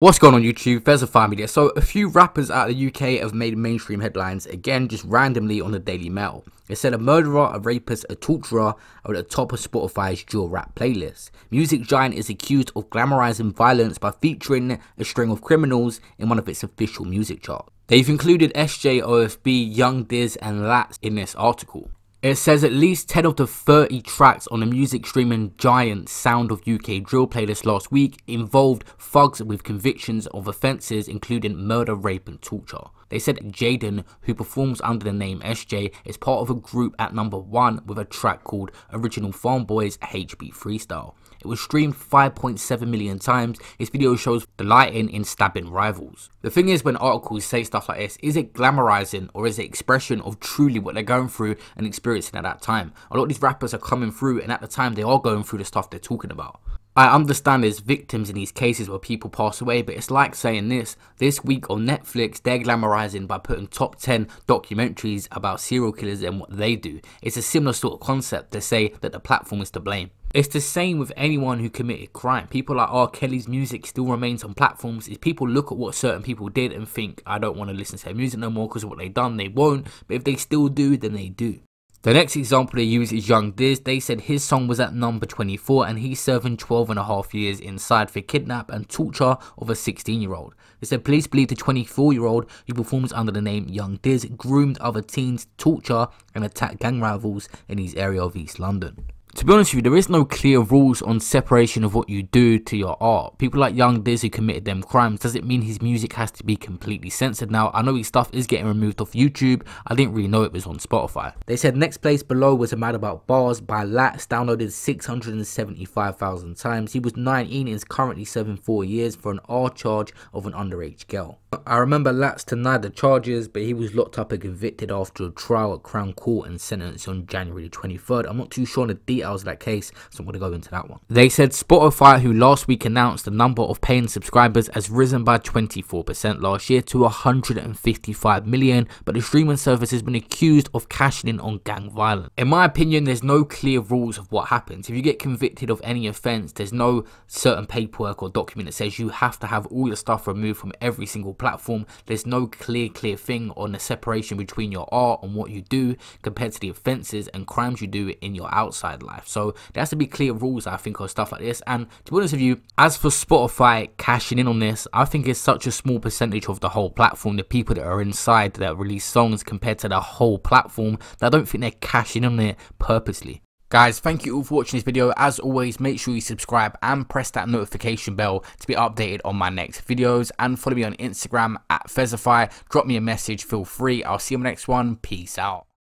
What's going on YouTube, Fesify Media. So a few rappers out of the UK have made mainstream headlines, again just randomly on the Daily Mail. It said a murderer, a rapist, a torturer are at the top of Spotify's drill rap playlist. Music giant is accused of glamorizing violence by featuring a string of criminals in one of its official music charts. They've included SJ, OFB, Young Dizz and Latts in this article. It says at least 10 of the 30 tracks on the music streaming giant Sound of UK drill playlist last week involved thugs with convictions of offences including murder, rape and torture. They said Jaden, who performs under the name SJ, is part of a group at number 1 with a track called Original Farm Boys HB Freestyle. It was streamed 5.7 million times. This video shows delighting in stabbing rivals. The thing is, when articles say stuff like this, is it glamorizing or is it expression of truly what they're going through and experiencing at that time? A lot of these rappers are coming through and at the time they are going through the stuff they're talking about. I understand there's victims in these cases where people pass away, but it's like saying this week on Netflix, they're glamorizing by putting top 10 documentaries about serial killers and what they do. It's a similar sort of concept to say that the platform is to blame. It's the same with anyone who committed crime. People like R. Kelly's music still remains on platforms. If people look at what certain people did and think, I don't want to listen to their music no more because of what they've done, they won't. But if they still do, then they do. The next example they use is Young Dizz. They said his song was at number 24 and he's serving 12.5 years inside for kidnap and torture of a 16-year-old. They said police believe the 24-year-old who performs under the name Young Dizz groomed other teens, torture and attacked gang rivals in his area of East London. To be honest with you, there is no clear rules on separation of what you do to your art. People like Young Dizz who committed them crimes, does it mean his music has to be completely censored? Now, I know his stuff is getting removed off YouTube. I didn't really know it was on Spotify. They said next place below was a Mad About Bars by Latts, downloaded 675,000 times. He was 19 and is currently serving 4 years for an R charge of an underage girl. I remember Latts denied the charges, but he was locked up and convicted after a trial at Crown Court and sentenced on January the 23rd. I'm not too sure on the details of that case, so I'm going to go into that one. They said Spotify, who last week announced the number of paying subscribers has risen by 24% last year to 155 million, but the streaming service has been accused of cashing in on gang violence. In my opinion, there's no clear rules of what happens. If you get convicted of any offence, there's no certain paperwork or document that says you have to have all your stuff removed from every single platform. There's no clear thing on the separation between your art and what you do compared to the offences and crimes you do in your outside life. So there has to be clear rules, I think, on stuff like this. And to be honest with you, as for Spotify cashing in on this, I think it's such a small percentage of the whole platform, the people that are inside that release songs compared to the whole platform, that I don't think they're cashing in on it purposely. Guys, thank you all for watching this video. As always, make sure you subscribe and press that notification bell to be updated on my next videos, and follow me on Instagram at Fesify. Drop me a message, feel free. I'll see you on the next one. Peace out.